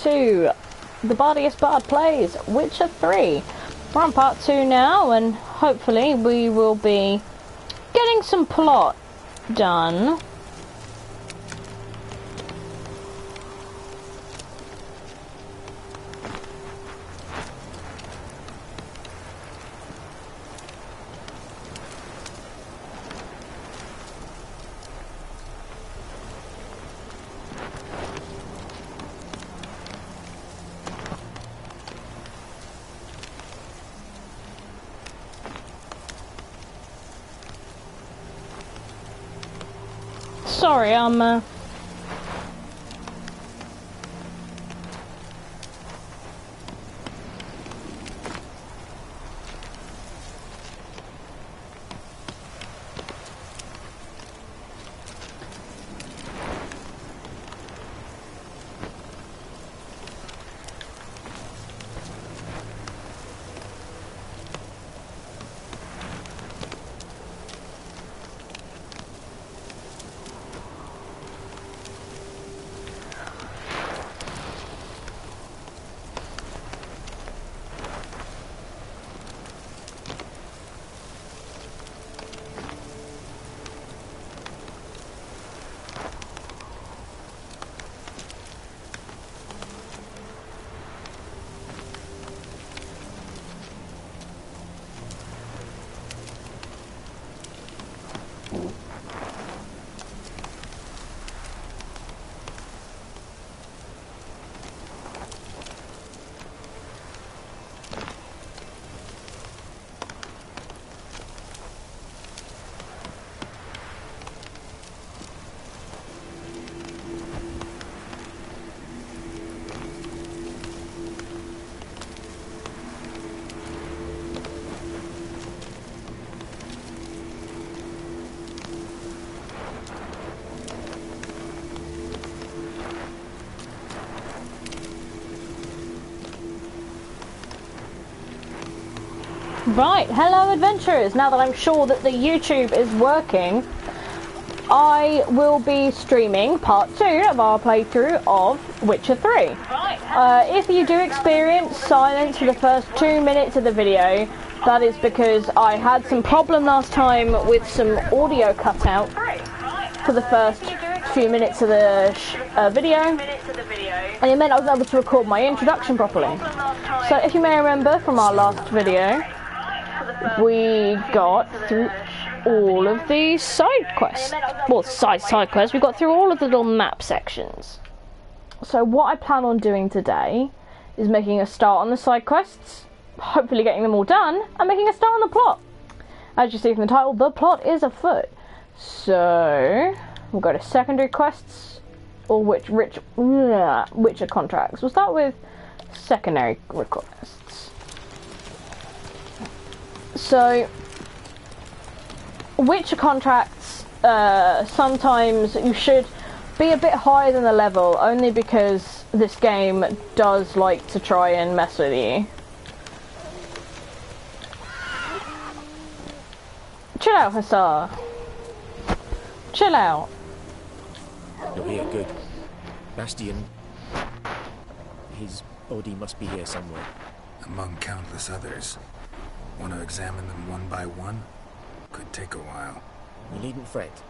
to the Bardiest Bard Plays Witcher 3. We're on part 2 now, and hopefully we will be getting some plot done. Sorry, I'm right. Hello, adventurers. Now that I'm sure that the YouTube is working, I will be streaming part 2 of our playthrough of Witcher 3. If you do experience silence for the first 2 minutes of the video, that is because I had some problem last time with some audio cutout for the first few minutes of the video, and it meant I was able to record my introduction properly. So if you may remember from our last video, we got through all of the side quests. Well, side quests. We got through all of the little map sections. So what I plan on doing today is making a start on the side quests, hopefully getting them all done, and making a start on the plot. As you see from the title, the plot is afoot. So we'll go to secondary quests, or Witcher contracts. We'll start with secondary requests. So Witcher contracts, sometimes you should be a bit higher than the level, only because this game does like to try and mess with you. Chill out, Hussar. Chill out. You're here, good. Bastion. His body must be here somewhere. Among countless others. Want to examine them one by one? Could take a while. You needn't fret.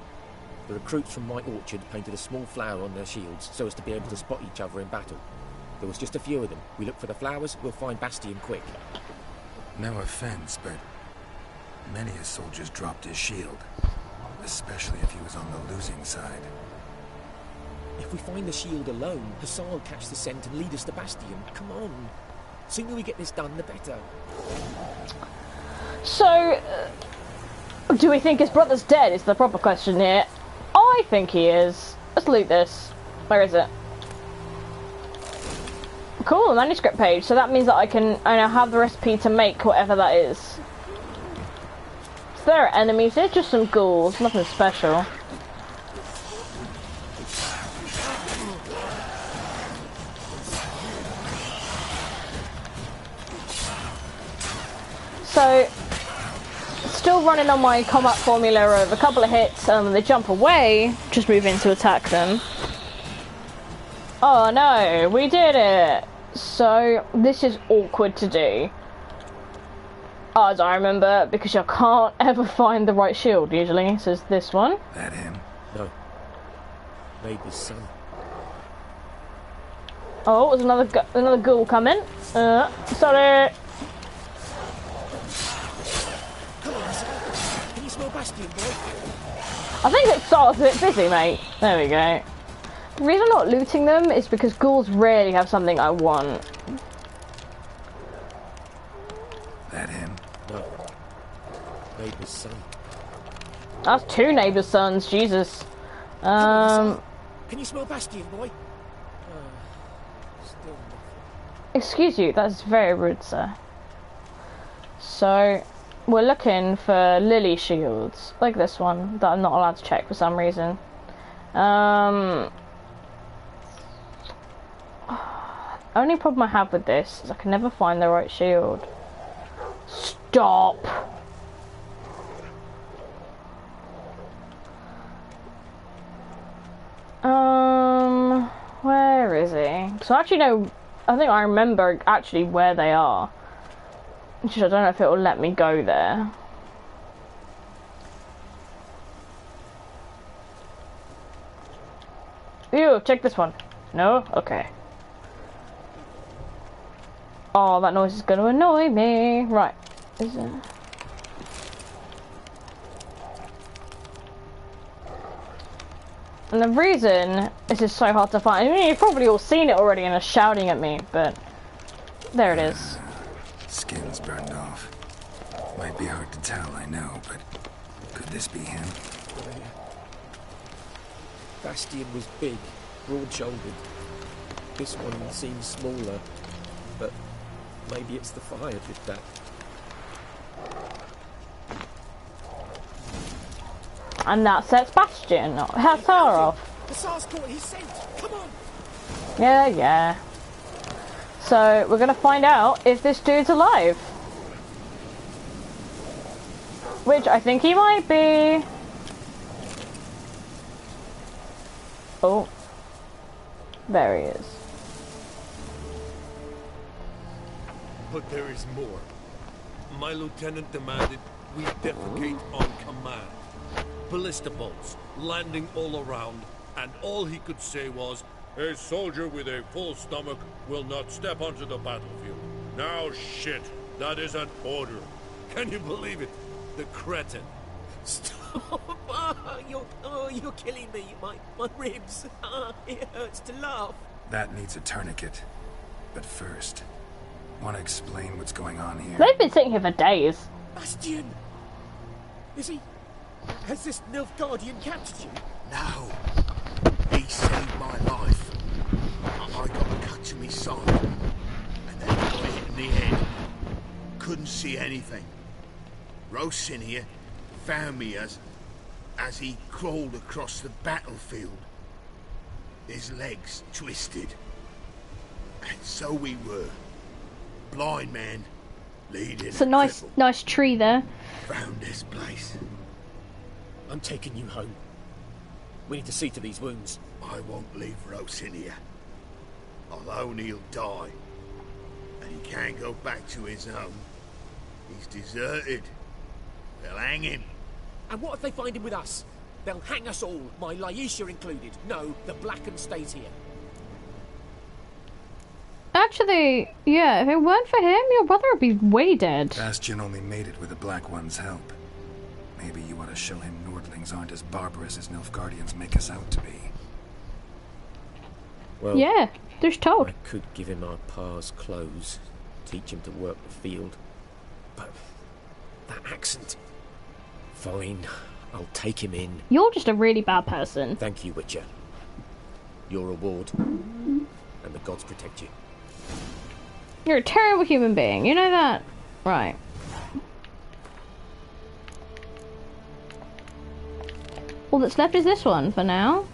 The recruits from my orchard painted a small flower on their shields so as to be able to spot each other in battle. There was just a few of them. We look for the flowers, we'll find Bastion quick. No offense, but many a soldier's dropped his shield. Especially if he was on the losing side. If we find the shield alone, Hussar will catch the scent and lead us to Bastion. Come on. Sooner we get this done, the better. So, do we think his brother's dead is the proper question here. I think he is. Let's loot this. Where is it? Cool, a manuscript page. So that means that I now have the recipe to make whatever that is. So there are enemies. They're just some ghouls. Nothing special. So, still running on my combat formula of a couple of hits, they jump away, just move in to attack them. Oh no, we did it! So, this is awkward to do. As I remember, because you can't ever find the right shield usually. So it's this one. That him? No. Neighbour's son. Oh, there's another ghoul coming. Sorry. Come on, can you smell Bastion, boy? I think it starts a bit busy, mate. There we go. The reason I'm not looting them is because ghouls rarely have something I want. That him? No. Neighbour's son. That's two neighbours' sons, Jesus. Can you smell Bastion, boy? Still nothing. Excuse you, that's very rude, sir. So, we're looking for lily shields, like this one, that I'm not allowed to check for some reason. Only problem I have with this is I can never find the right shield. Stop! Where is he? So I think I remember actually where they are. Just I don't know if it will let me go there. Ew, check this one. No? Okay. Oh, that noise is gonna annoy me. Right. Is it? And the reason this is so hard to find, I mean, you've probably all seen it already and are shouting at me, but there it is. Skin's burned off. Might be hard to tell, I know, but could this be him? Bastion was big, broad-shouldered. This one seems smaller, but maybe it's the fire did that. And that sets Bastion, Hassar off. The SARS caught his scent. Come on. Yeah. So we're gonna find out if this dude's alive. Which I think he might be. Oh. There he is. But there is more. My lieutenant demanded we defecate on command. Ballista bolts landing all around, and all he could say was, "A soldier with a full stomach will not step onto the battlefield." Now shit, that is an order. Can you believe it? The cretin. Stop! You're killing me. My ribs. It hurts to laugh. That needs a tourniquet. But first, want to explain what's going on here? They've been sitting here for days. Bastion! Is he... Has this Nilfgaardian captured you? No. He saved my life. I got a cut to my side. And then I got hit in the head. Couldn't see anything. Rosinia found me as he crawled across the battlefield. His legs twisted. And so we were. Blind man leading It's a nice tree there. found this place. I'm taking you home. We need to see to these wounds. I won't leave Rosinia. Alone he'll die. And he can't go back to his home. He's deserted. They'll hang him. And what if they find him with us? They'll hang us all, my Laisha included. No, the Blacken stays here. Actually, yeah, if it weren't for him, your brother would be way dead. Bastion only made it with the Black One's help. Maybe you want to show him Nordlings aren't as barbarous as Nilfgaardians make us out to be. Well, Yeah, just told. I could give him our pa's clothes, teach him to work the field. But that accent... Fine, I'll take him in. You're just a really bad person. Thank you, Witcher. Your reward. And the gods protect you. You're a terrible human being, you know that? Right. All that's left is this one for now.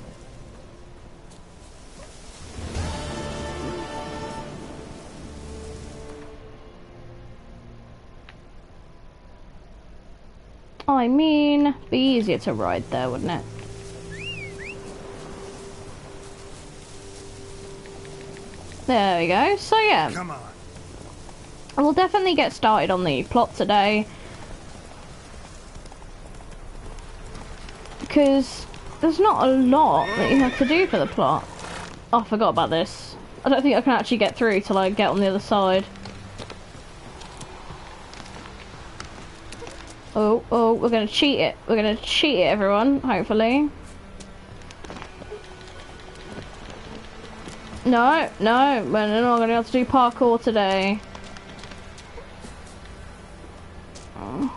I mean, be easier to ride there, wouldn't it? There we go. So yeah, Come on. we'll definitely get started on the plot today. Because there's not a lot that you have to do for the plot. Oh, I forgot about this. I don't think I can actually get through till I get on the other side. Oh, we're gonna cheat it. We're gonna cheat it, everyone, hopefully. No, we're not gonna be able to do parkour today. Oh.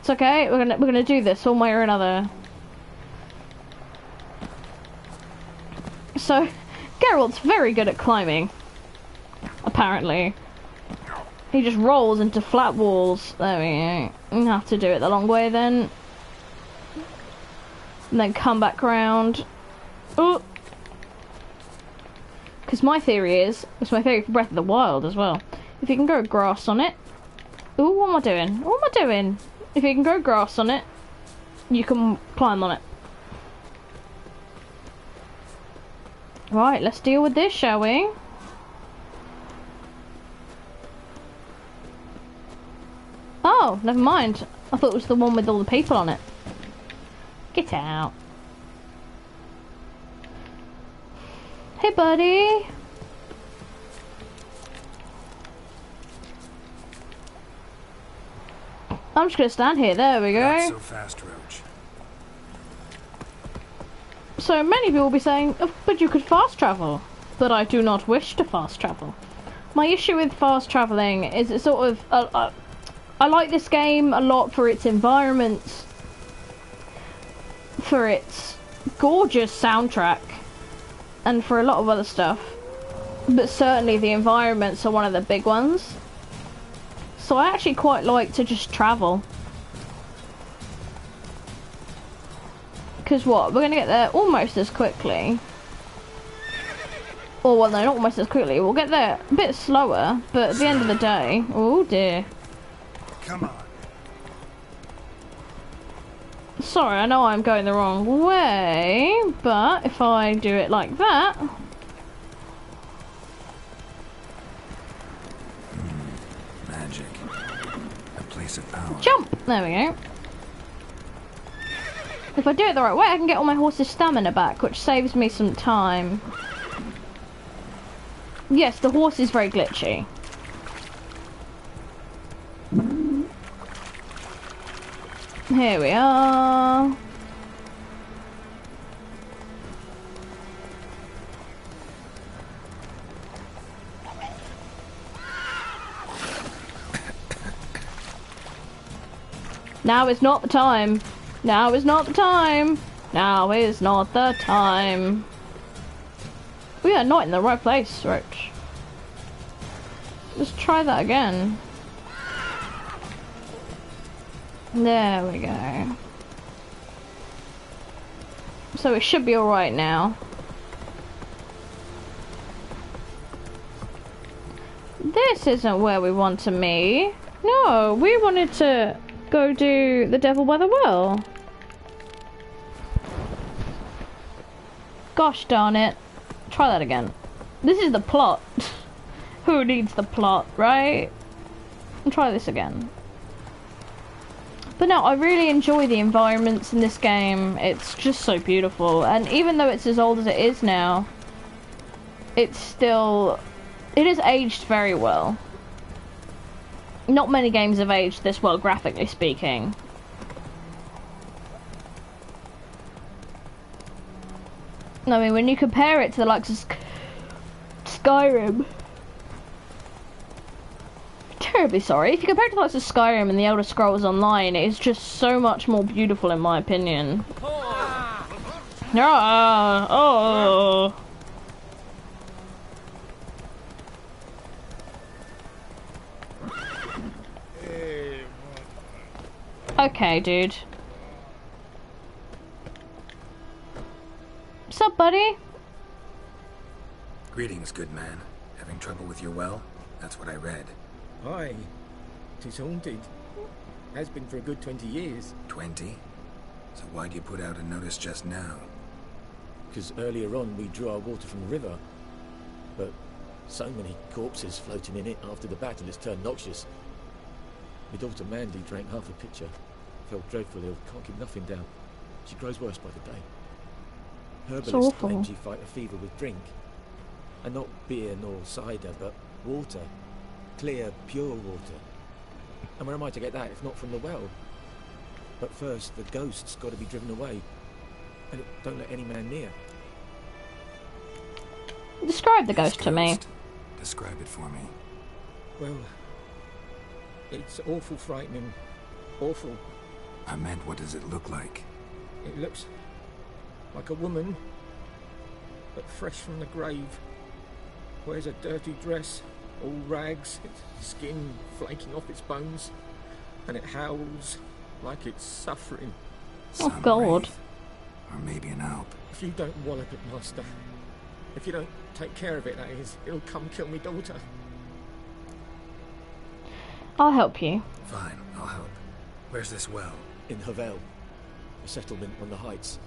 It's okay, we're gonna do this one way or another. So, Geralt's very good at climbing. Apparently. He just rolls into flat walls. There we go. You have to do it the long way then. And then come back round. Oh! Because my theory is, it's my theory for Breath of the Wild as well. If you can grow grass on it. Ooh, what am I doing? What am I doing? If you can grow grass on it, you can climb on it. Right, let's deal with this, shall we? Oh, never mind. I thought it was the one with all the people on it. Get out. Hey, buddy. I'm just gonna stand here. There we go. Not so fast, Roach. So many people will be saying, oh, but you could fast travel. But I do not wish to fast travel. My issue with fast traveling is it's sort of... I like this game a lot for its environments, for its gorgeous soundtrack, and for a lot of other stuff. But certainly the environments are one of the big ones. So I actually quite like to just travel. Because what? We're going to get there almost as quickly. Or well, no, not almost as quickly. We'll get there a bit slower, but at the end of the day... Oh dear. Come on. Sorry, I know I'm going the wrong way, but if I do it like that... Magic. A place of power. Jump! There we go. If I do it the right way, I can get all my horse's stamina back, which saves me some time. Yes, the horse is very glitchy. Here we are. Now is not the time. Now is not the time. Now is not the time. We are not in the right place, Roach. Let's try that again. There we go. So it should be alright now. This isn't where we want to be. No, we wanted to go do the Devil by the Well. Gosh darn it. Try that again. This is the plot. Who needs the plot, right? And try this again. But no, I really enjoy the environments in this game. It's just so beautiful. And even though it's as old as it is now, it's still... It has aged very well. Not many games have aged this well, graphically speaking. I mean, when you compare it to the likes of Skyrim... Terribly sorry. If you compare it to the likes of Skyrim and the Elder Scrolls Online, it is just so much more beautiful in my opinion. Oh. Okay, dude. What's up, buddy? Greetings, good man. Having trouble with your well? That's what I read. Aye, 'tis haunted. Has been for a good 20 years. 20? So why'd you put out a notice just now? because earlier on we drew our water from the river. But so many corpses floating in it after the battle has turned noxious. My daughter Mandy drank half a pitcher. Felt dreadfully ill, can't keep nothing down. She grows worse by the day. Herbalists claim she fight a fever with drink. And not beer nor cider, but water. Clear, pure water. And where am I to get that if not from the well? But first, the ghost's got to be driven away. And it don't let any man near. Describe the ghost to me. Describe it for me. Well, it's awful frightening. Awful. I meant, what does it look like? It looks like a woman, but fresh from the grave. Wears a dirty dress, all rags, its skin flaking off its bones, and it howls like it's suffering. Oh God. Wraith. Or maybe an Alp. If you don't wallop it, Master, if you don't take care of it, that is, it'll come kill me daughter. I'll help you. Fine, I'll help. Where's this well? In Havel, a settlement on the heights.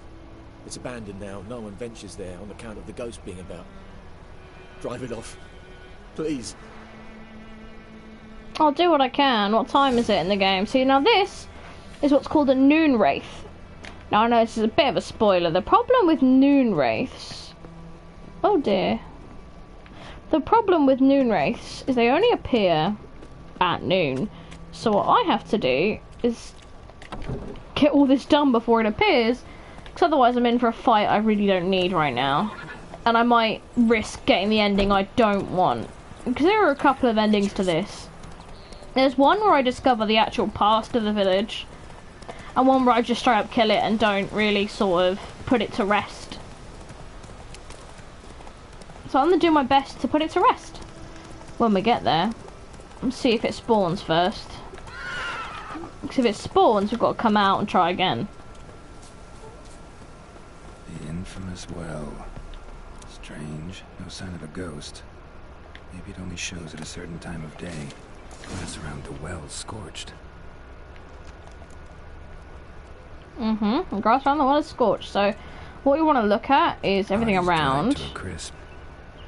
It's abandoned now, no one ventures there on account of the ghost being about. Drive it off, please. I'll do what I can. What time is it in the game? See, now this is what's called a noon wraith. Now I know this is a bit of a spoiler. The problem with noon wraiths... Oh dear. The problem with noon wraiths is they only appear at noon. So what I have to do is get all this done before it appears, because otherwise I'm in for a fight I really don't need right now. And I might risk getting the ending I don't want. Because there are a couple of endings to this. There's one where I discover the actual past of the village, and one where I just straight up kill it and don't really sort of put it to rest. So I'm going to do my best to put it to rest when we get there. And see if it spawns first. Because if it spawns, we've got to come out and try again. The infamous well. Strange. No sign of a ghost. Maybe it only shows at a certain time of day. Grass around the well's scorched. Mm-hmm. Grass around the well is scorched. So what we want to look at is everything Bodies dried around. to a crisp.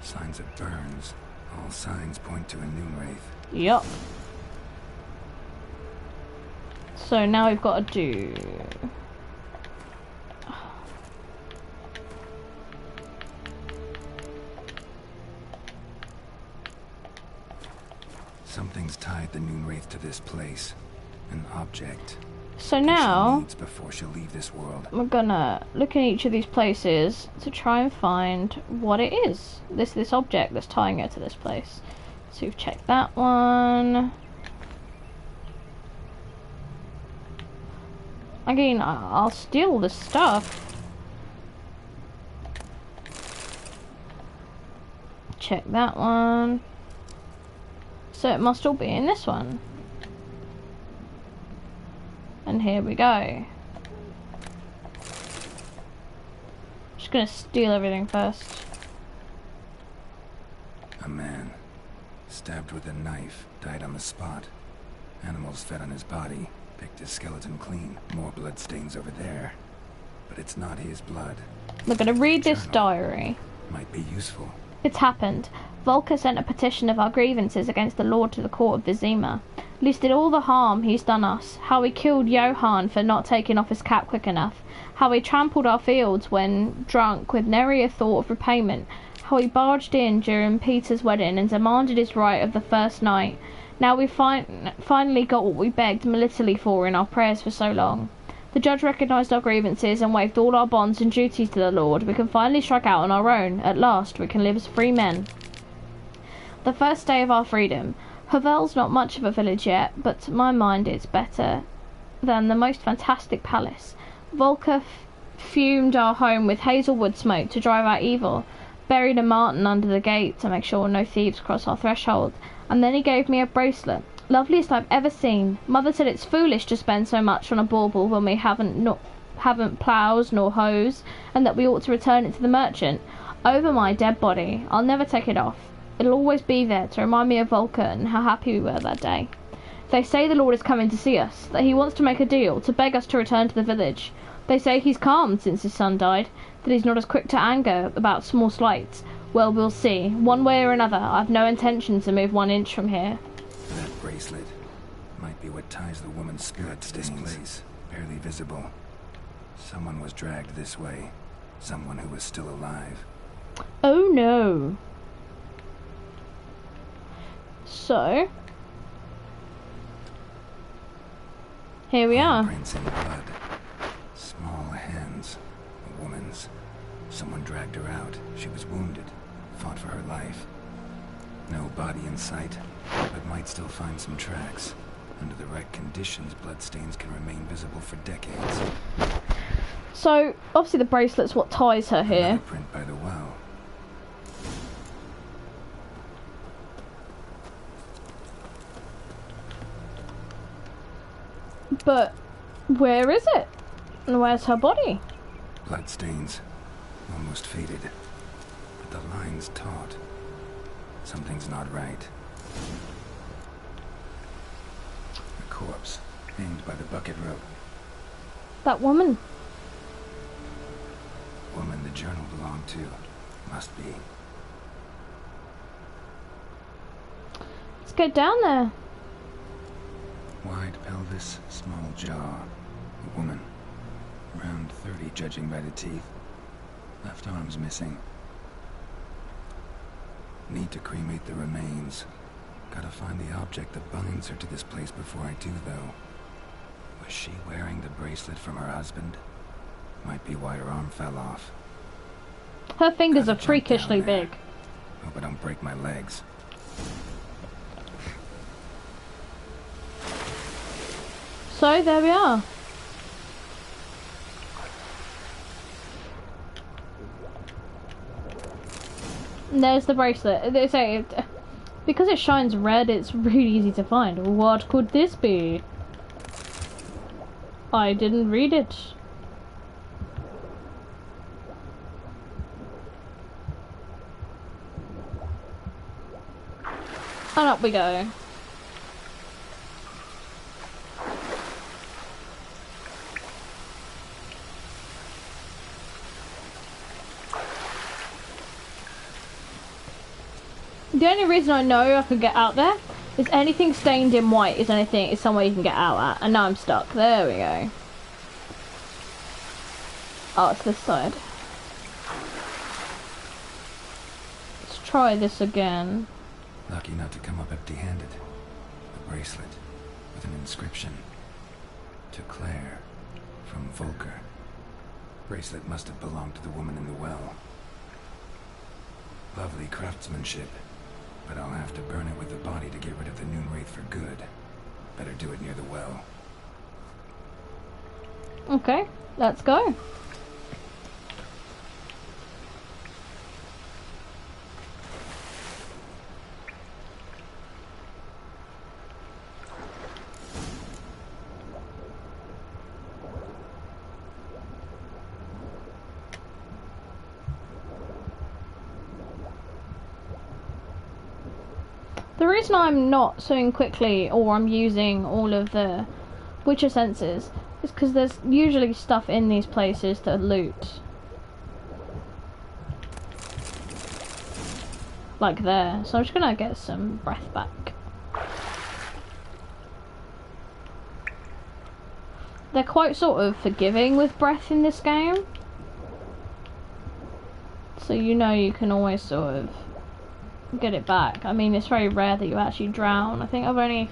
Signs of burns. All signs point to a noon wraith. Yup. So now we've got to do... Something's tied the noon wraith to this place. An object. So She now needs before she'll leave this world. we're gonna look in each of these places to try and find what it is. This object that's tying her to this place. So we've checked that one. Again, I'll steal the stuff. Check that one. So it must all be in this one. And here we go. Just gonna steal everything first. A man. Stabbed with a knife. Died on the spot. Animals fed on his body. Picked his skeleton clean. More blood stains over there. But it's not his blood. We're gonna read this Journal. diary. Might be useful. It's happened. Volker sent a petition of our grievances against the Lord to the court of Vizima. Listed all the harm he's done us. How he killed Johann for not taking off his cap quick enough. How he trampled our fields when drunk with nary a thought of repayment. How he barged in during Peter's wedding and demanded his right of the first night. Now we finally got what we begged militantly for in our prayers for so long. The judge recognised our grievances and waived all our bonds and duties to the Lord. We can finally strike out on our own. At last, we can live as free men. The first day of our freedom. Havel's not much of a village yet, but to my mind it's better than the most fantastic palace. Volker fumed our home with hazelwood smoke to drive out evil, buried a marten under the gate to make sure no thieves cross our threshold, and then he gave me a bracelet. Loveliest I've ever seen. Mother said it's foolish to spend so much on a bauble when we haven't ploughs nor hoes, and that we ought to return it to the merchant. Over my dead body. I'll never take it off. It'll always be there to remind me of Volker and how happy we were that day. They say the Lord is coming to see us, that he wants to make a deal, to beg us to return to the village. They say he's calmed since his son died, that he's not as quick to anger about small slights. Well, we'll see. One way or another, I've no intention to move 1 inch from here. That bracelet might be what ties the woman's spirit to this place. Barely visible. Someone was dragged this way. Someone who was still alive. Oh no. So, here we are. Prints in blood. Small hands. A woman's. Someone dragged her out. She was wounded. Fought for her life. No body in sight, but might still find some tracks. Under the right conditions, bloodstains can remain visible for decades. So, obviously the bracelet's what ties her here. Another print by the well. But where is it? And where's her body? Bloodstains. Almost faded. But the line's taut. Something's not right. A corpse, hanged by the bucket rope. That woman. Woman the journal belonged to. Must be. Let's go down there. Wide pelvis, small jaw. A woman. Around 30, judging by the teeth. Left arm's missing. Need to cremate the remains. Gotta find the object that binds her to this place before I do, though. Was she wearing the bracelet from her husband? Might be why her arm fell off. Her fingers Gotta are jump freakishly down there. big. Hope I don't break my legs. So, there we are. And there's the bracelet. They say, because it shines red, it's really easy to find. What could this be? I didn't read it. And up we go. The only reason I know I could get out there is anything stained in white is somewhere you can get out at. And now I'm stuck. There we go. Oh, it's this side. Let's try this again. Lucky not to come up empty-handed. A bracelet with an inscription. To Claire, from Volker. Bracelet must have belonged to the woman in the well. Lovely craftsmanship. But I'll have to burn it with the body to get rid of the Noon Wraith for good. Better do it near the well. Okay, let's go. The reason I'm not sewing quickly or I'm using all of the Witcher senses is because there's usually stuff in these places to loot. Like there. So I'm just gonna get some breath back. They're quite sort of forgiving with breath in this game. So you know you can always sort of get it back. I mean, it's very rare that you actually drown. I think I've only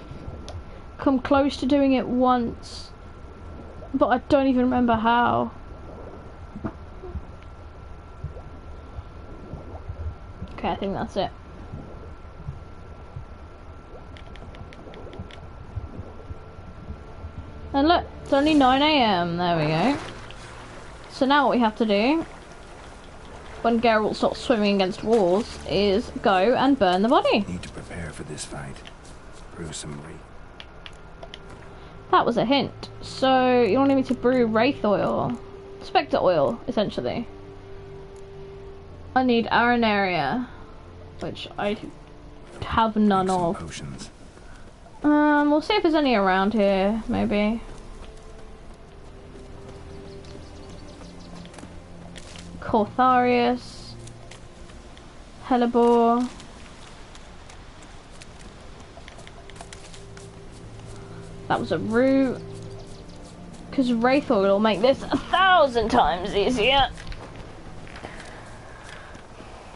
come close to doing it once, but I don't even remember how. Okay, I think that's it. And look, it's only 9 AM. There we go. So now what we have to do when Geralt stops swimming against walls is go and burn the body. Need to prepare for this fight. Brew some That was a hint. So you wanted me to brew Wraith oil. Spectre oil, essentially. I need Arenaria, which I have none of. Potions. We'll see if there's any around here, maybe. Cortharius, Hellebore. That was a root. Because Wraithor will make this 1,000 times easier.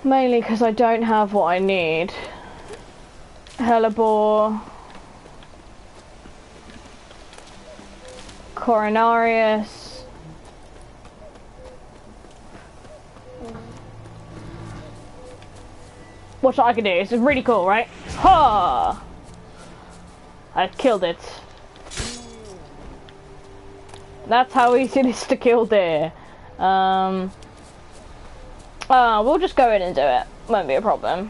Mainly because I don't have what I need. Hellebore. Coronarius. Watch what I can do. This is really cool, right? Ha! I killed it. That's how easy it is to kill deer. We'll just go in and do it. Won't be a problem.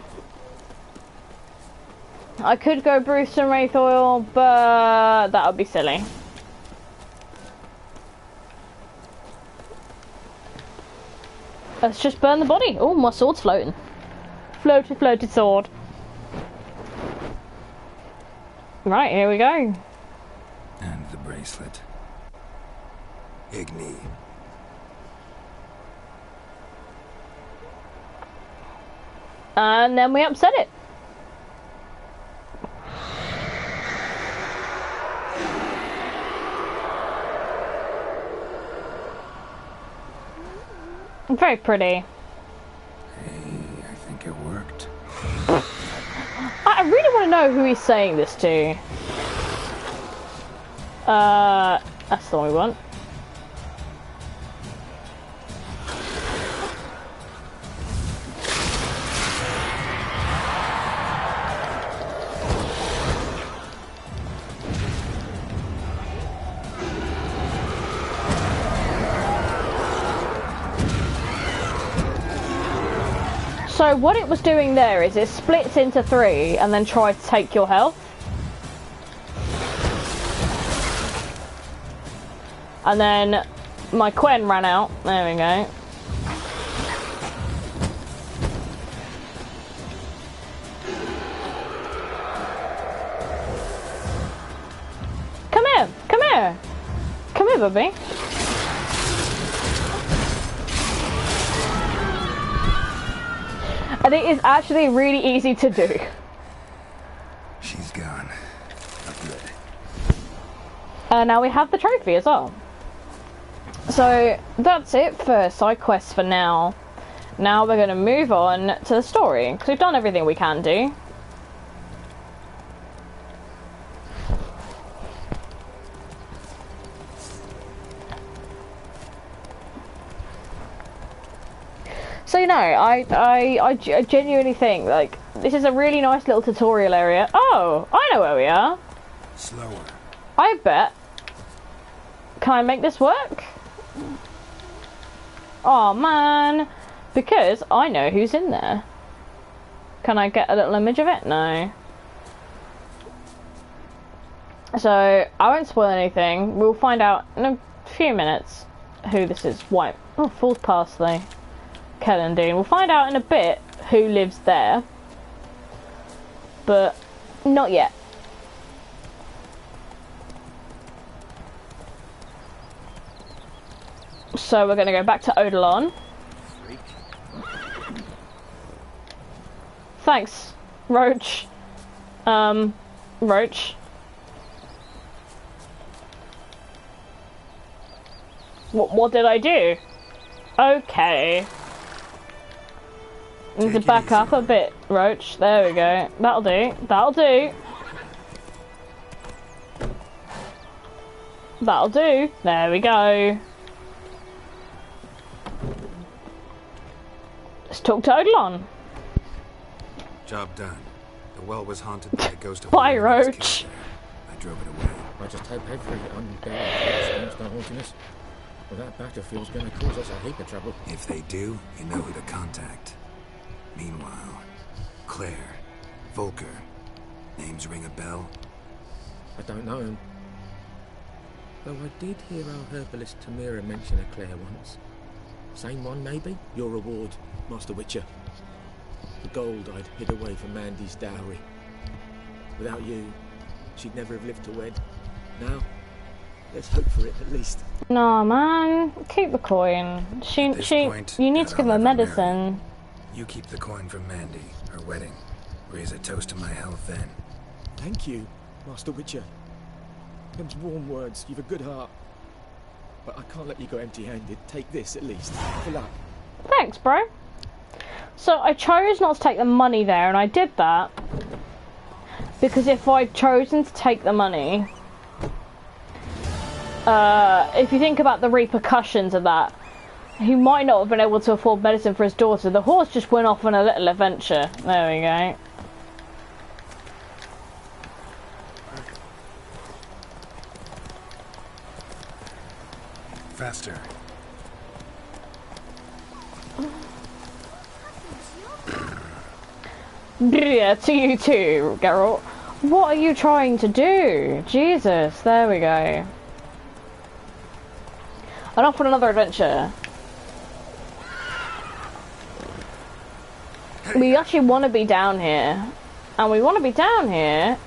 I could go Bruce and Wraith Oil, but that would be silly. Let's just burn the body. Oh, my sword's floating. Floated, floated sword. Right, here we go. And the bracelet. Igni. And then we upset it. Very pretty. Hey, I think it worked. I really want to know who he's saying this to. That's the one we want. So what it was doing there is it splits into 3 and then tries to take your health. And then my Quen ran out. There we go. Come here, come here. Come here, Bubby. And it is actually really easy to do. She's gone. Good. Now we have the trophy as well. So that's it for side quests for now. Now we're going to move on to the story, because we've done everything we can do. So, you know, I genuinely think, like, this is a really nice little tutorial area. Oh, I know where we are. Slower. I bet. Can I make this work? Oh, man. Because I know who's in there. Can I get a little image of it? No. So, I won't spoil anything. We'll find out in a few minutes who this is. White. Oh, fourth parsley. Kellandine. We'll find out in a bit who lives there, but not yet. So we're going to go back to Odalon. Thanks, Roach. Roach. What did I do? Okay. Need to back up a bit, Roach. There we go. That'll do. That'll do. That'll do. There we go. Let's talk to Odalon. Job done. The well was haunted by a ghost of Bye, Roach. I drove it away. I just hope every undead stones don't haunting us. Well, that battlefield's going to cause us a heap of trouble. If they do, you know who to contact. Meanwhile, Claire, Volker, names ring a bell? I don't know him. Though I did hear our herbalist Tamira mention a Claire once. Same one, maybe? Your reward, Master Witcher. The gold I'd hid away from Mandy's dowry. Without you, she'd never have lived to wed. Now, Let's hope for it, at least. Nah, man. Keep the coin. You need to give her medicine. You keep the coin from Mandy, her wedding. Raise a toast to my health then. Thank you, Master Witcher. Them's warm words. You've a good heart. But I can't let you go empty-handed. Take this, at least. For luck. Thanks, bro. So I chose not to take the money there, and I did that because if I'd chosen to take the money, if you think about the repercussions of that, he might not have been able to afford medicine for his daughter. The horse just went off on a little adventure. There we go. Faster. Yeah, to you too, Geralt. What are you trying to do? Jesus, there we go. And off on another adventure. We actually want to be down here. And we want to be down here.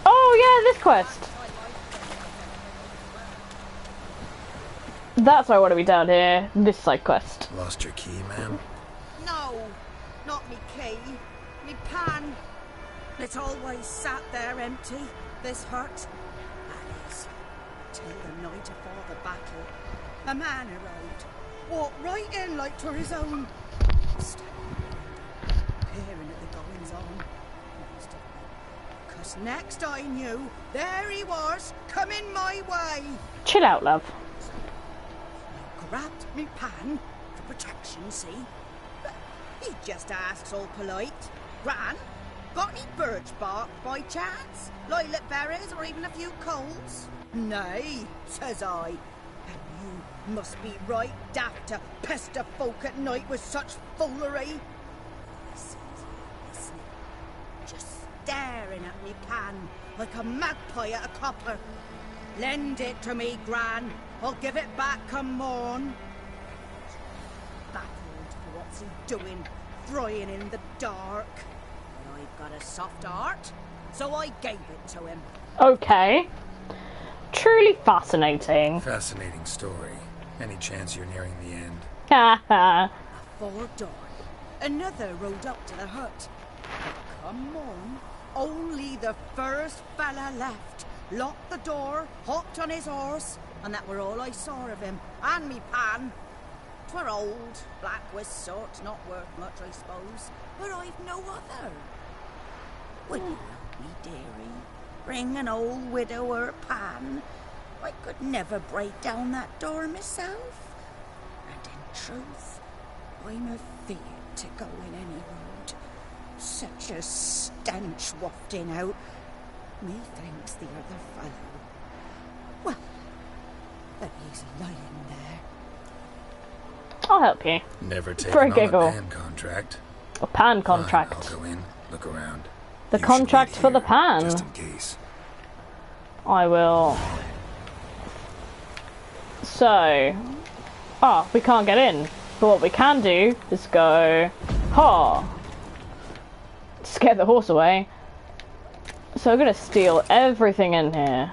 Oh yeah, this quest. That's why I want to be down here. This side quest. Lost your key, ma'am? No, not me key. Me pan. It's always sat there empty, this hut. That is, till the night afore the battle. A man arrived, walked right in like 'twere his own. Peering at the goings on. 'Cause next I knew, there he was, coming my way. Chill out, love. Grabbed me pan for protection, see? But he just asks all polite. Gran, got any birch bark by chance? Lilac berries or even a few coals? Nay, says I. And you must be right daft to pester folk at night with such foolery. Listen, just staring at me pan like a magpie at a copper. Lend it to me, Gran. I'll give it back come morn. Baffled for what's he doing, frying in the dark. But I've got a soft heart, so I gave it to him. Okay. Truly fascinating. Fascinating story. Any chance you're nearing the end? Haha. Before dawn, another rode up to the hut. But come on, only the first fella left. Locked the door, hopped on his horse, and that were all I saw of him, and me pan. 'Twere old, black with sort, not worth much, I suppose, but I've no other. Would you help me, dearie? Bring an old widower pan? I could never break down that door myself. And in truth, I'm afeard to go in any road. Such a stench wafting out. Methinks the other fellow. Well, but he's lying there. I'll help you. Never taken For a on giggle. a pan contract. A pan Fine, contract. I'll go in, look around. The You should contract wait for the here, pan. Just in case. I will. So. Oh, we can't get in. But what we can do is go. Ha! Scare the horse away. So we're gonna steal everything in here.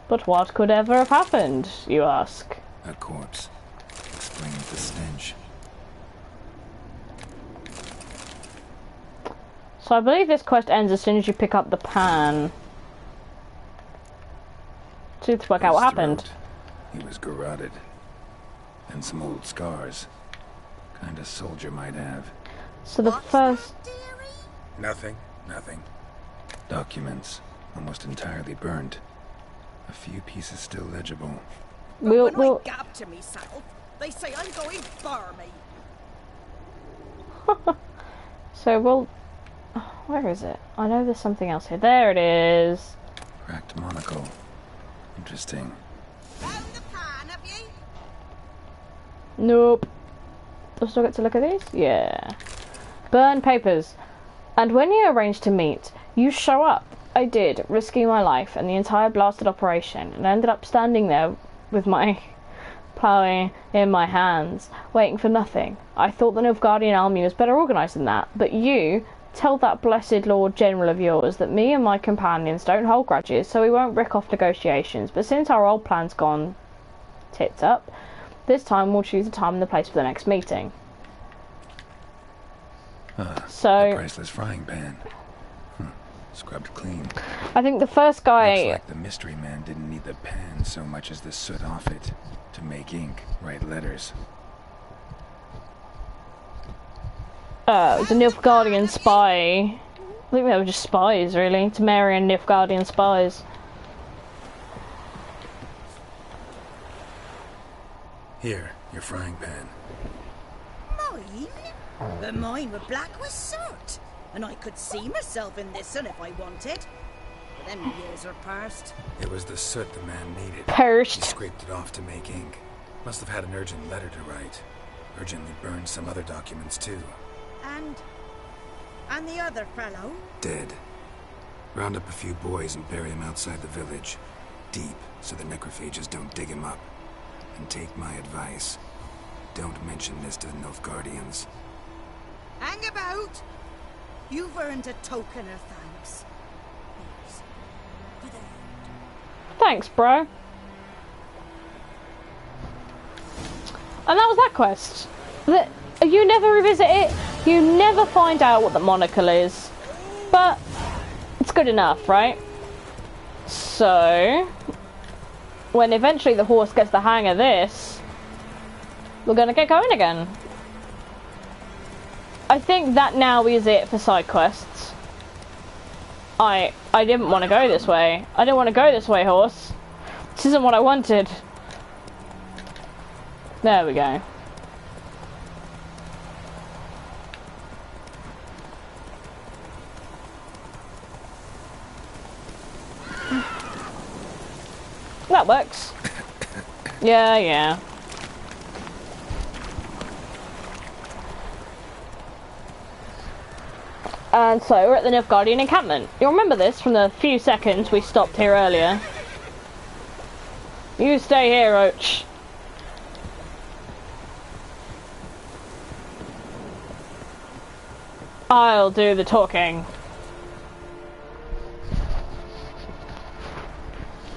But what could ever have happened, you ask? A corpse. Explains the stench. So I believe this quest ends as soon as you pick up the pan. So let's work out what His happened. throat. He was garroted. And some old scars. Kind of soldier might have. So the first... Nothing. Documents. Almost entirely burned. A few pieces still legible. When I gab to myself, they say I'm going barmy. So we'll... Where is it? I know there's something else here. There it is. Cracked monocle. Interesting. Found the pan, have you? Nope. Do I still get to look at these? Yeah. Burn papers. And when you arranged to meet, you show up. I did, risking my life and the entire blasted operation, and I ended up standing there with my ploughing in my hands, waiting for nothing. I thought the Nilfgaardian army was better organised than that, but you, Tell that blessed Lord General of yours that me and my companions don't hold grudges, so we won't rick off negotiations. But since our old plan's gone tits up, this time we'll choose a time and the place for the next meeting. So, the priceless frying pan. Scrubbed clean. I think the first guy... Looks like the mystery man didn't need the pan so much as the soot off it to make ink, write letters. It was a Nilfgaardian spy. I think they were just spies, really. Temerian Nilfgaardian spies. Here, your frying pan. Mine? But mine were black with soot. And I could see myself in this one if I wanted. But them years are past. It was the soot the man needed. Cursed. He scraped it off to make ink. Must have had an urgent letter to write. Urgently burned some other documents too. And the other fellow? Dead. Round up a few boys and bury him outside the village. Deep, so the necrophages don't dig him up. And take my advice. Don't mention this to the Nilfgaardians. Hang about! You've earned a token of thanks. Here's for the hound. Thanks, bro. And that was that quest. You never revisit it. You never find out what the monocle is. But it's good enough, right? So, when eventually the horse gets the hang of this, we're going to get going again. I think that now is it for side quests. I didn't want to go this way. I didn't want to go this way, horse. This isn't what I wanted. There we go. That works. Yeah. And so we're at the Nilfgaardian encampment. You'll remember this from the few seconds we stopped here earlier. You stay here, Roach. I'll do the talking.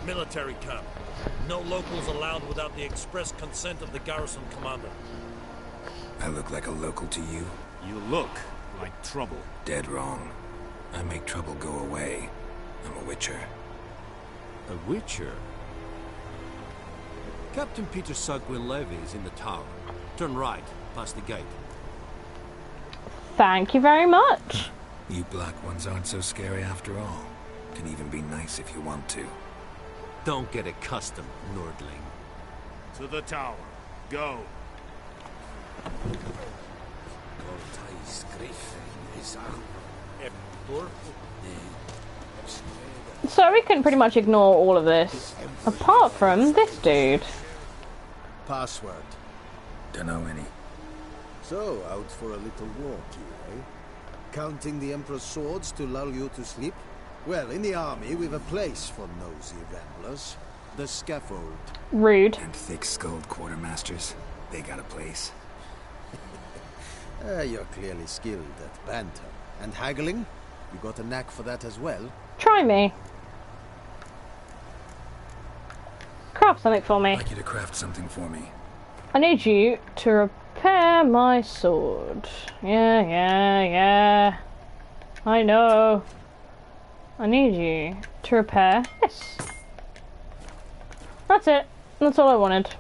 Military camp. No locals allowed without the express consent of the garrison commander. I look like a local to you? You look like trouble. Dead wrong. I make trouble go away. I'm a witcher. A witcher? Captain Peter Sagwin-Levy is in the tower. Turn right, past the gate. Thank you very much. You black ones aren't so scary after all. Can even be nice if you want to. Don't get accustomed, Nordling. To the tower. Go. So we can pretty much ignore all of this, apart from this dude. Password. Dunno any. So, out for a little walk, you, eh? Counting the Emperor's swords to lull you to sleep? Well, in the army, we've a place for nosy ramblers. The scaffold. Rude. And thick-skulled quartermasters. They got a place. You're clearly skilled at banter. And haggling? You got a knack for that as well? Try me. Craft something for me. I'd like you to craft something for me. I need you to repair my sword. Yeah. I know. I need you to repair this. That's it. That's all I wanted.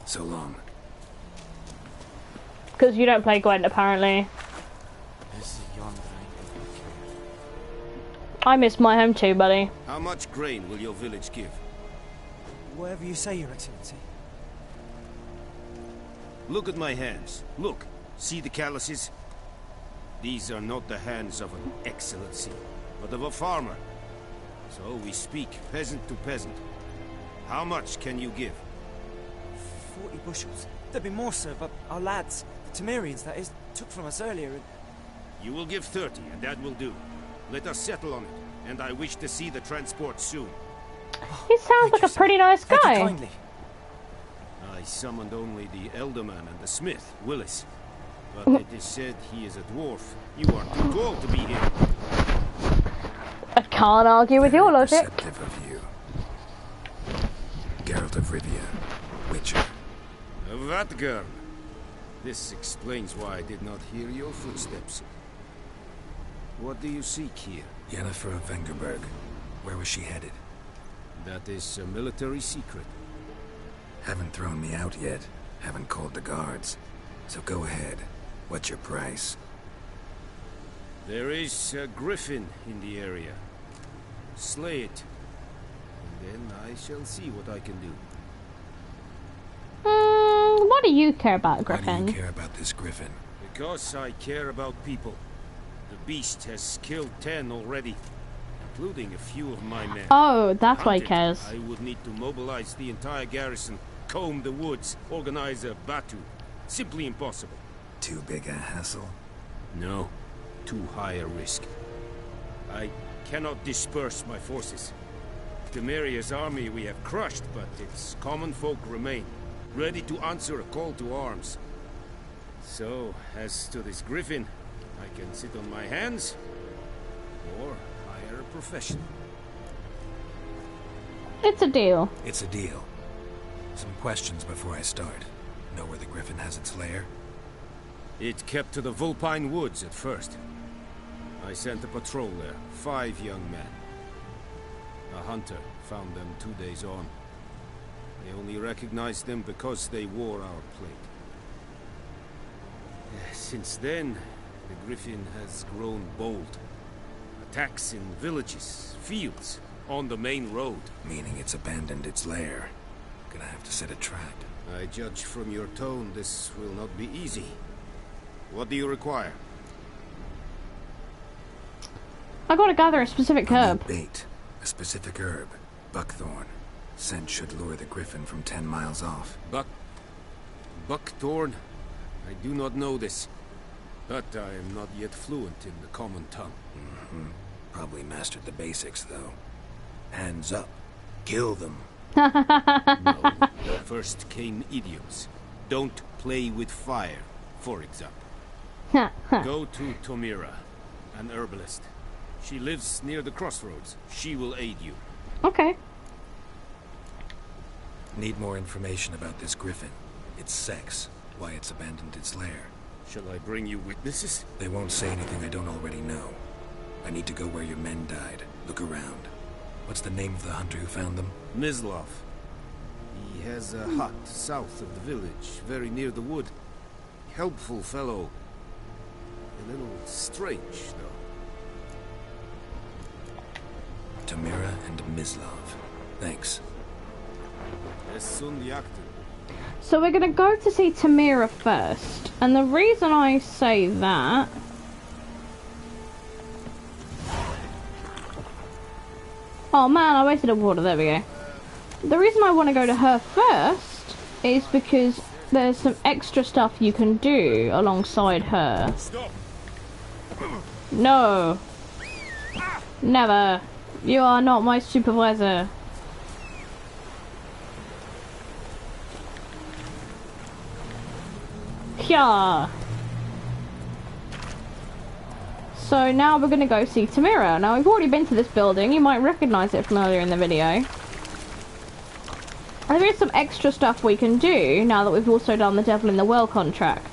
So long. Because you don't play Gwent, apparently. I miss my home too, buddy. How much grain will your village give? Whatever you say, Your Excellency. Look at my hands. Look. See the calluses? These are not the hands of an excellency, but of a farmer. So we speak peasant to peasant. How much can you give? 40 bushels. There'd be more, sir, but our lads, the Temerians, that is, took from us earlier and... You will give 30, and that will do. Let us settle on it, and I wish to see the transport soon. He sounds like a pretty nice Thank you guy. kindly. I summoned only the Elderman and the smith, Willis. But it is said he is a dwarf. You are too tall to be here. I can't argue with your logic. Perceptive of you. Geralt of Rivia, Witcher. That girl. This explains why I did not hear your footsteps. What do you seek here? Yennefer of Vengerberg. Where was she headed? That is a military secret. Haven't thrown me out yet. Haven't called the guards. So go ahead. What's your price? There is a griffin in the area. Slay it. And then I shall see what I can do. What do you care about, Griffin? Why do you care about this griffin? Because I care about people. The beast has killed 10 already, including a few of my men. Oh, that's why he Hunted, cares. I would need to mobilize the entire garrison, comb the woods, organize a batu. Simply impossible. Too big a hassle? No, too high a risk. I cannot disperse my forces. Temeria's army we have crushed, but its common folk remain, ready to answer a call to arms. So, as to this griffin, I can sit on my hands, or hire a professional. It's a deal. It's a deal. Some questions before I start. Know where the griffin has its lair? It kept to the Vulpine Woods at first. I sent a patrol there, 5 young men. A hunter found them 2 days on. They only recognized them because they wore our plate. Since then, the griffin has grown bold. Attacks in villages, fields, on the main road. Meaning it's abandoned its lair. Gonna have to set a trap. I judge from your tone this will not be easy. What do you require? I gotta gather a specific herb. Bait. A specific herb. Buckthorn. Scent should lure the griffin from 10 miles off. Buckthorn? I do not know this. But I am not yet fluent in the common tongue. Probably mastered the basics, though. Hands up. Kill them. No. First came idioms. Don't play with fire, for example. Go to Tomira, an herbalist. She lives near the crossroads. She will aid you. Okay. Need more information about this griffin. Its sex. Why it's abandoned its lair. Shall I bring you witnesses? They won't say anything I don't already know. I need to go where your men died. Look around. What's the name of the hunter who found them? Mislav. He has a hut south of the village, very near the wood. Helpful fellow. A little strange, though. Tamira and Mislav. Thanks. So we're gonna go to see Tamira first, and the reason I say that oh man, I wasted a water, there we go. The reason I want to go to her first is because there's some extra stuff you can do alongside her. Stop. No. Never. You are not my supervisor. Yeah. So now we're gonna go see Tamira. Now we've already been to this building. You might recognize it from earlier in the video. And there is some extra stuff we can do now that we've also done the Devil in the Well contract.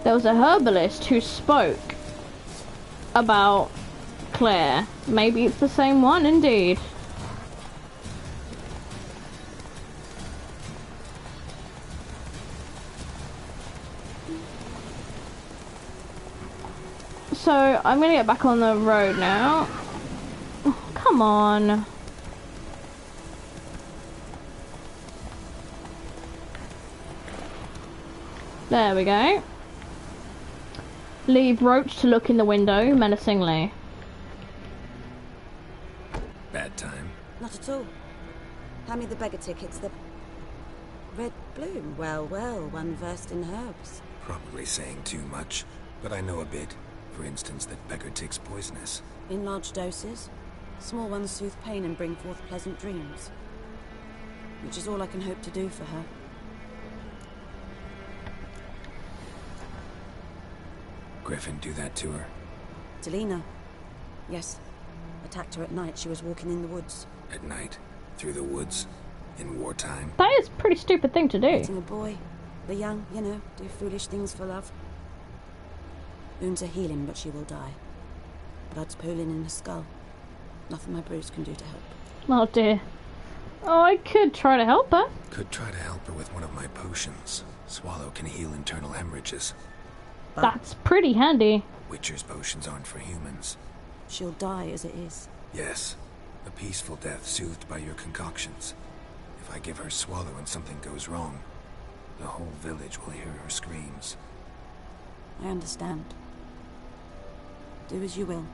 There was a herbalist who spoke about Claire. Maybe it's the same one, indeed. So, I'm gonna get back on the road now. Oh, come on. There we go. Leave Roach to look in the window menacingly. Bad time. Not at all. Hand me the beggar tickets. The red bloom. Well, well, one versed in herbs. Probably saying too much, but I know a bit. For instance, that beggar tick's poisonous. In large doses. Small ones soothe pain and bring forth pleasant dreams. Which is all I can hope to do for her. Griffin do that to her? Delina. Yes. Attacked her at night. She was walking in the woods. At night? Through the woods? In wartime? That is a pretty stupid thing to do. Meeting a boy. The young, you know, do foolish things for love. Wounds are healing, but she will die. Blood's pooling in her skull. Nothing my brews can do to help. Oh dear. Oh, I could try to help her. Could try to help her with one of my potions. Swallow can heal internal hemorrhages. That's pretty handy. Witcher's potions aren't for humans. She'll die as it is. Yes. A peaceful death soothed by your concoctions. If I give her Swallow and something goes wrong, the whole village will hear her screams. I understand. Do as you will.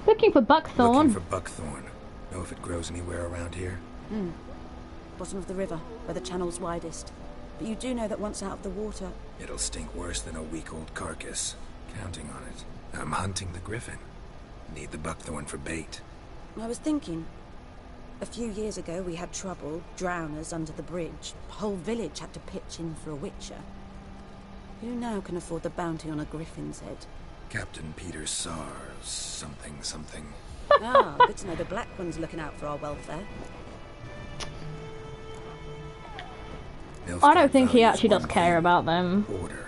Looking for buckthorn. Looking for buckthorn. Know if it grows anywhere around here? Bottom of the river, where the channel's widest. But you do know that once out of the water... It'll stink worse than a week-old carcass. Counting on it. I'm hunting the griffin. Need the buckthorn for bait. I was thinking... A few years ago we had trouble, drowners under the bridge. The whole village had to pitch in for a witcher. Who now can afford the bounty on a griffin's head? Captain Peter Sars, something. Ah, good to know the Black One's looking out for our welfare. I don't think he actually does care about them. Order.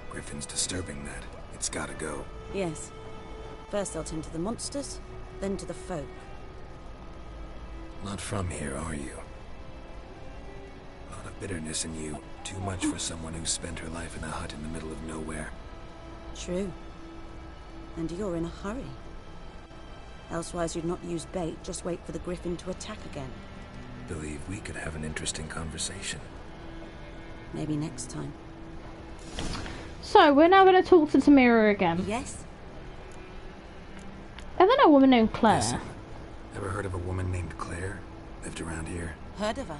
Griffin's disturbing that. It's gotta go. Yes. First they'll tend to the monsters, then to the folk. Not from here, are you? A lot of bitterness in you. Too much for someone who spent her life in a hut in the middle of nowhere. True. And you're in a hurry. Elsewise you'd not use bait, just wait for the griffin to attack again. Believe we could have an interesting conversation. Maybe next time. So, we're now going to talk to Tamira again. Yes? I don't know a woman named Claire. Listen, ever heard of a woman named Claire? Lived around here? Heard of her?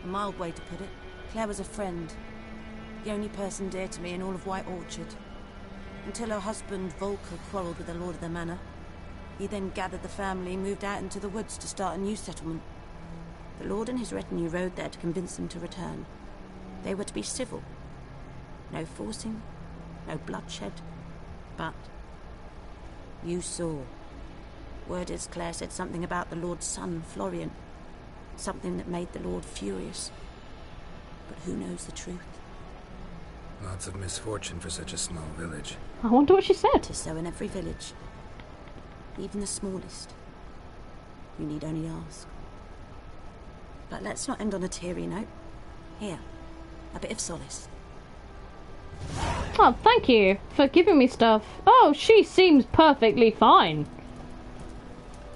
A mild way to put it. Claire was a friend. The only person dear to me in all of White Orchard. Until her husband, Volker, quarrelled with the lord of the manor. He then gathered the family, moved out into the woods to start a new settlement. The lord and his retinue rode there to convince them to return. They were to be civil. No forcing, no bloodshed. But you saw. Word is Claire said something about the lord's son, Florian. Something that made the lord furious. But who knows the truth? Lots of misfortune for such a small village. I wonder what she said. It is so in every village. Even the smallest. You need only ask. But let's not end on a teary note. Here, a bit of solace. Oh, thank you for giving me stuff. Oh, she seems perfectly fine.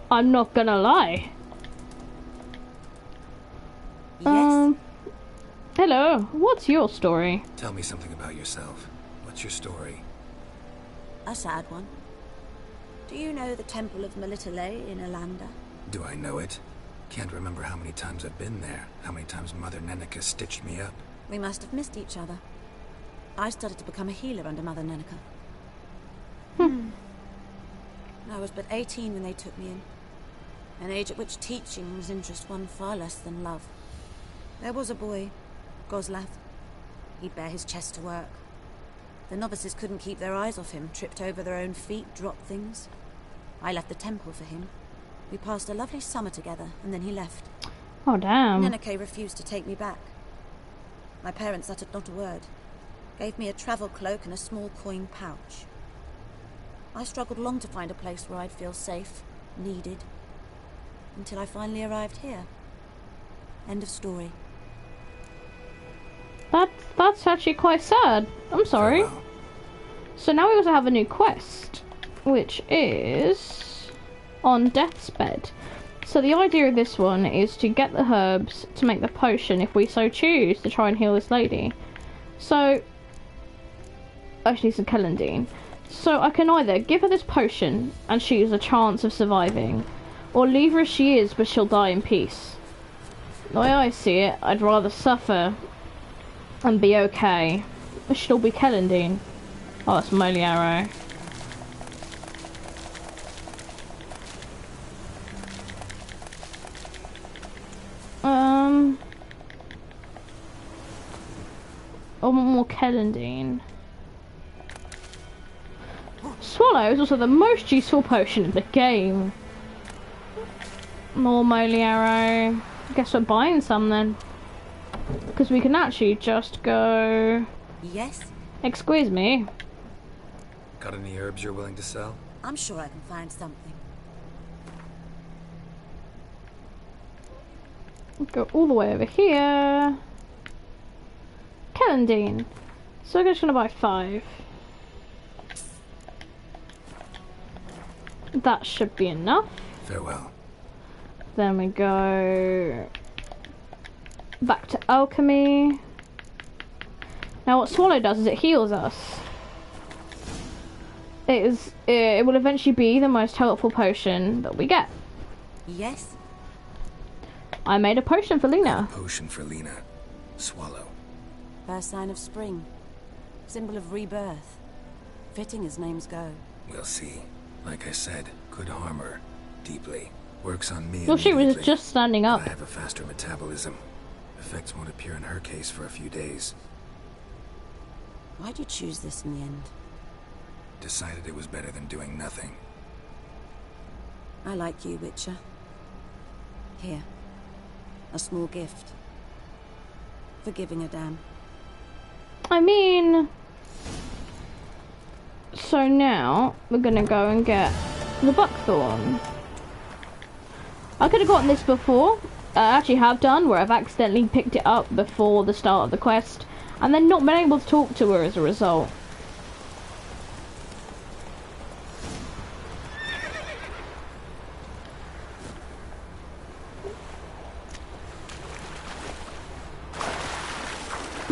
I'm not gonna lie. Yes? Hello, what's your story? Tell me something about yourself. What's your story? A sad one. Do you know the Temple of Melitele in Alanda? Do I know it? Can't remember how many times I've been there. How many times Mother Neneka stitched me up. We must have missed each other. I started to become a healer under Mother Neneka. I was but 18 when they took me in. An age at which teachings interest one far less than love. There was a boy, Goslath. He'd bare his chest to work. The novices couldn't keep their eyes off him, tripped over their own feet, dropped things. I left the temple for him. We passed a lovely summer together, and then he left. Oh, damn. Neneke refused to take me back. My parents uttered not a word. Gave me a travel cloak and a small coin pouch. I struggled long to find a place where I'd feel safe, needed, until I finally arrived here. End of story. That's actually quite sad. I'm sorry. Farewell. So now we also have a new quest, which is on Death's Bed. So the idea of this one is to get the herbs to make the potion if we so choose to try and heal this lady. So, actually it's a Kellandine. So I can either give her this potion and she has a chance of surviving, or leave her as she is but she'll die in peace. The way I see it, I'd rather suffer and be okay. It should all be Kellandine. Oh, that's Moly Arrow. I want more Kellandine. Swallow is also the most useful potion in the game. More moly arrow. Guess we're buying some then. Because we can actually just go... Yes? Excuse me. Got any herbs you're willing to sell? I'm sure I can find something. Go all the way over here. Kellandine. So we're just gonna buy 5. That should be enough. Farewell. Then we go back to alchemy. Now what Swallow does is it heals us. It will eventually be the most helpful potion that we get. Yes? I made a potion for Lena. Potion for Lena. Swallow. First sign of spring. Symbol of rebirth. Fitting as names go. We'll see. Like I said, could harm her. Deeply. Works on me Well, she was immediately. just standing up. I have a faster metabolism. Effects won't appear in her case for a few days. Why'd you choose this in the end? Decided it was better than doing nothing. I like you, Witcher. Here. A small gift. For giving a damn. I mean... So now, we're gonna go and get the buckthorn. I could have gotten this before. I actually have done, where I've accidentally picked it up before the start of the quest, and then not been able to talk to her as a result.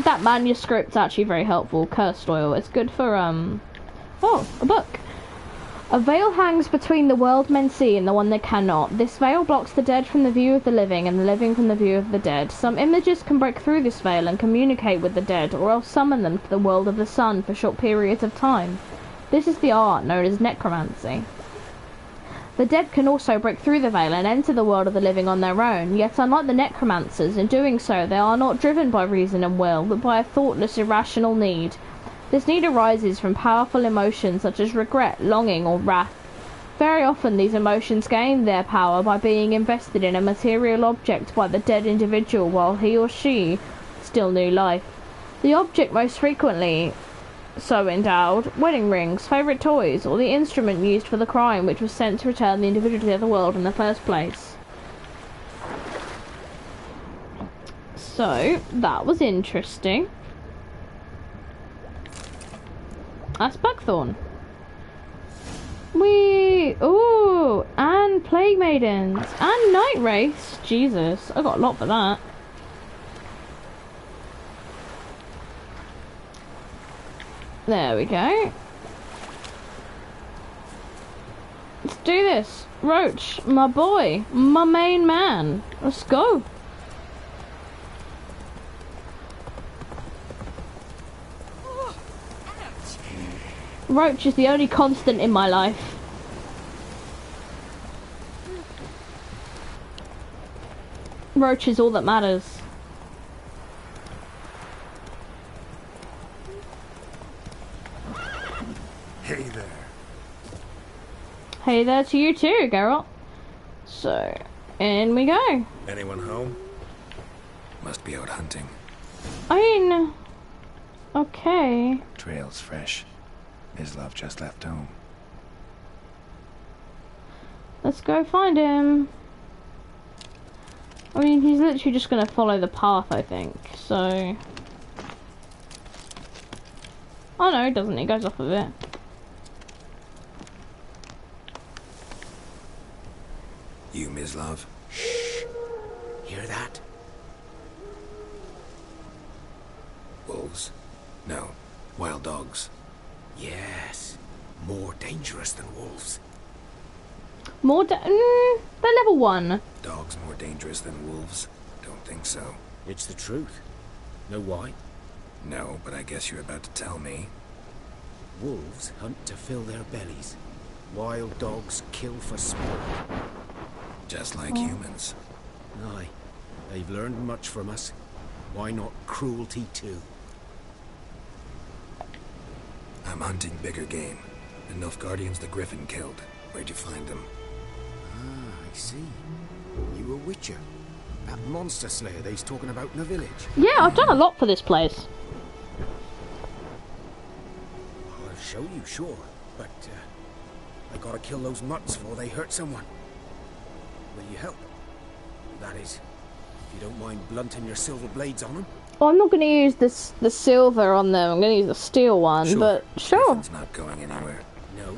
That manuscript's actually very helpful. Cursed oil. It's good for, Oh, a book. A veil hangs between the world men see and the one they cannot. This veil blocks the dead from the view of the living and the living from the view of the dead. Some images can break through this veil and communicate with the dead, or else summon them to the world of the sun for short periods of time. This is the art known as necromancy. The dead can also break through the veil and enter the world of the living on their own, yet unlike the necromancers, in doing so they are not driven by reason and will, but by a thoughtless, irrational need. This need arises from powerful emotions such as regret, longing, or wrath. Very often these emotions gain their power by being invested in a material object by the dead individual while he or she still knew life. The object most frequently so endowed, wedding rings, favourite toys, or the instrument used for the crime which was sent to return the individual to the other world in the first place. So, that was interesting. That's buckthorn. Ooh, and plague maidens, and night wraiths. Jesus, I got a lot for that. There we go. Let's do this. Roach, my boy, my main man. Let's go. Roach is the only constant in my life. Roach is all that matters. Hey there. Hey there to you too, Geralt. So, in we go. Anyone home? Must be out hunting. I mean... Okay. Trail's fresh. Mislav just left home. Let's go find him. I mean, he's literally just gonna follow the path, I think, so... Oh no, he doesn't, he goes off of it. You, Mislav? Shh. Hear that? Wolves? No. Wild dogs. Yes. More dangerous than wolves. They're level 1. Dogs more dangerous than wolves? Don't think so. It's the truth. Know why? No, but I guess you're about to tell me. Wolves hunt to fill their bellies. Wild dogs kill for sport. Just like humans. Aye. They've learned much from us. Why not cruelty too? I'm hunting bigger game. The Nilfgaardians the Griffin killed. Where'd you find them? Ah, I see. You a witcher. That monster slayer they's talking about in the village. Yeah, I've done a lot for this place. I'll show you, sure. But, I gotta kill those mutts before they hurt someone. Will you help? That is, if you don't mind blunting your silver blades on them. Well, I'm not going to use the silver on them. I'm going to use the steel one, Sure. but sure. Griffin's not going anywhere. No,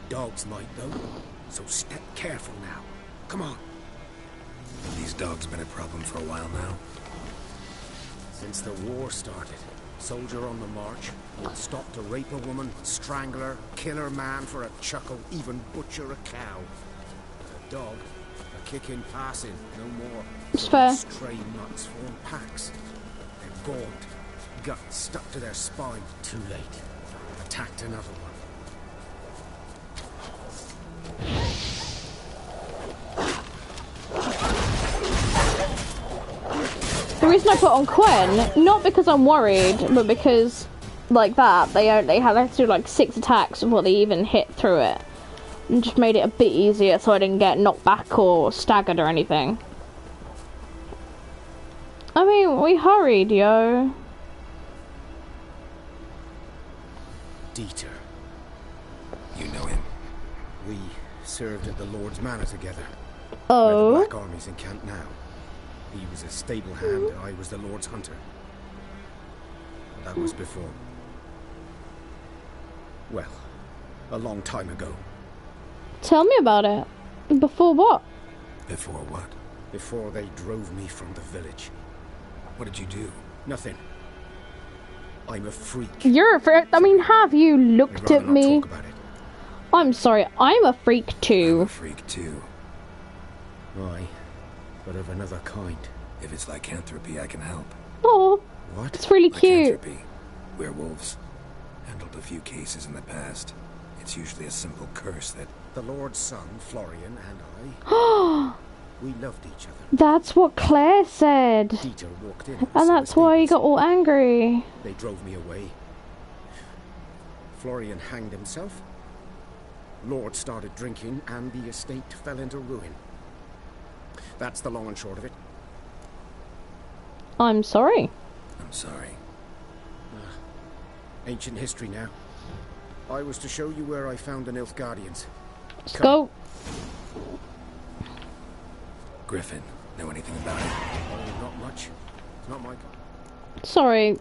dogs might though. So step careful now. Come on. These dogs been a problem for a while now. Since the war started, soldier on the march, would stop to rape a woman, strangle her, kill her man for a chuckle, even butcher a cow. A dog, a kick in passing, no more. It's So fair. these stray nuts form packs. They're gaunt, guts stuck to their spine. Too late. Attacked another one. The reason I put on Quen, not because I'm worried, but because, like that, they had to do like 6 attacks before they even hit through it. And just made it a bit easier so I didn't get knocked back or staggered or anything. I mean, we hurried, yo. Dieter. You know him. We served at the Lord's Manor together. Oh. Where the Black Army's encamped now. He was a stable hand, I was the Lord's hunter. That was before. Well, a long time ago. Tell me about it. Before what? Before what? Before they drove me from the village. What did you do? Nothing. I'm a freak. You're a freak. I mean, have you I'd looked rather at not me? talk about it. I'm sorry, I'm a freak I'm a too. freak too. Aye, but of another kind. If it's lycanthropy, I can help. Oh, What? it's really cute. Lycanthropy. Werewolves. Handled a few cases in the past. It's usually a simple curse that... The Lord's son, Florian, and I, we loved each other. That's what Claire said. Dieter walked in. And that's why he got all angry. They drove me away. Florian hanged himself. Lord started drinking, and the estate fell into ruin. That's the long and short of it. I'm sorry. I'm sorry. Ancient history now. I was to show you where I found the Nilfgaardians. Let's go. Griffin, know anything about it? Oh, not much. It's not my... Sorry,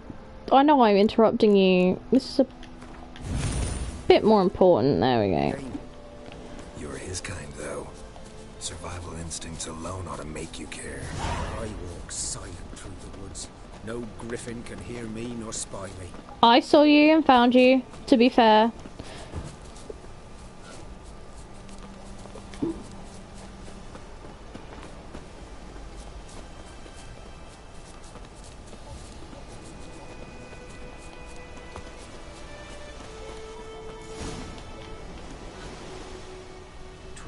I know I'm interrupting you. This is a bit more important. There we go. You're his kind, though. Survival instincts alone ought to make you care. I walk silent through the woods. No griffin can hear me nor spy me. I saw you and found you, to be fair.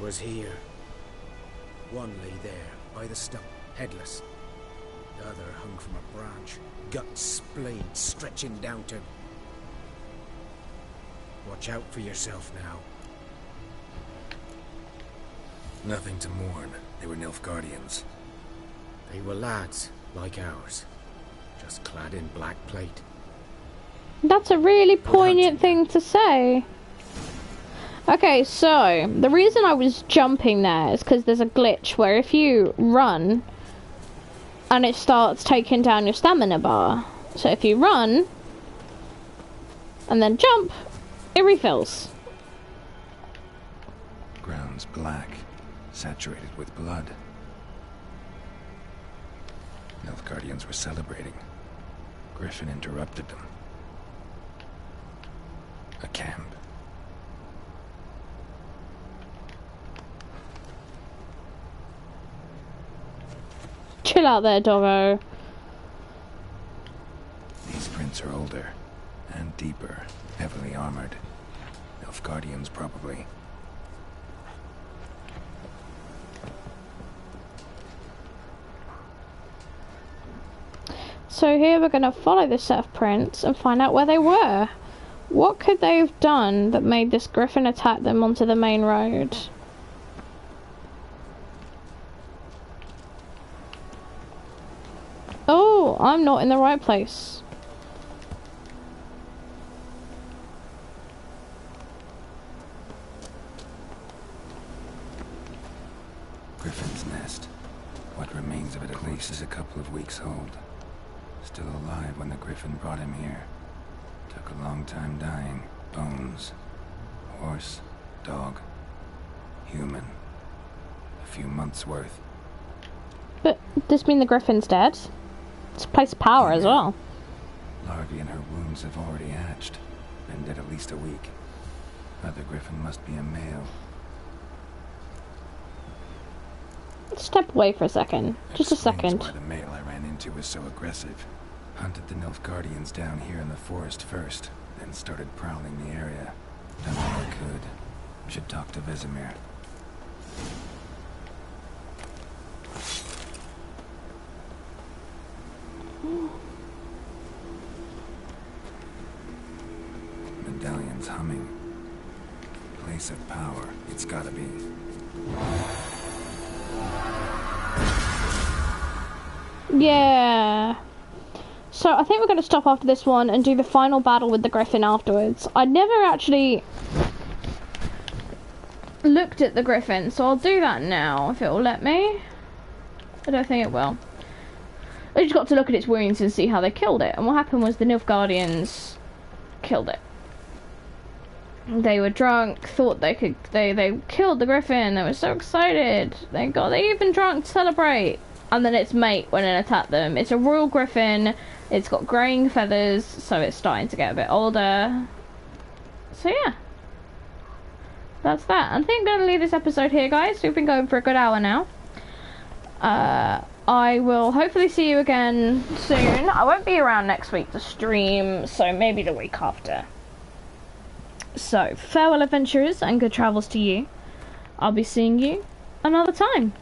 Was here. One lay there, by the stump, headless. The other hung from a branch, guts splayed, stretching down to... Watch out for yourself now. Nothing to mourn. They were Nilfgaardians. They were lads, like ours. Just clad in black plate. That's a really poignant thing to say. Okay, so the reason I was jumping there is because there's a glitch where if you run and it starts taking down your stamina bar. So if you run and then jump, it refills. Ground's black, saturated with blood. Nilfgaardians were celebrating. Griffin interrupted them. A camp. Chill out there, doggo. These prints are older and deeper, heavily armored. Nilfgaardians, probably. So here we're going to follow this set of prints and find out where they were. What could they have done that made this griffin attack them onto the main road? Oh, I'm not in the right place. Griffin's nest. What remains of it at least is a couple of weeks old. Still alive when the griffin brought him here. Took a long time dying. Bones. Horse. Dog. Human. A few months worth. But does this mean the griffin's dead? It's a place of power as well. Larvae in her wounds have already hatched. Been dead at least a week. Other griffin must be a male. Step away for a second. Just a second. Why the male I ran into was so aggressive. Hunted the Nilfgaardians down here in the forest first, then started prowling the area. Done all I could. Should talk to Vesemir. Medallion's humming. Place of power. It's gotta be. Yeah. So I think we're going to stop after this one and do the final battle with the griffin afterwards. I never actually looked at the griffin, so I'll do that now if it will let me. I don't think it will. I just got to look at its wounds and see how they killed it. And what happened was the Nilfgaardians killed it. They were drunk, thought they could, they killed the griffin. They were so excited. They even drunk to celebrate. And then its mate went and attacked them. It's a royal griffin. It's got greying feathers, so it's starting to get a bit older. So yeah, that's that. I think I'm going to leave this episode here, guys. We've been going for a good hour now. I will hopefully see you again soon. I won't be around next week to stream, so maybe the week after. So, farewell adventurers and good travels to you. I'll be seeing you another time.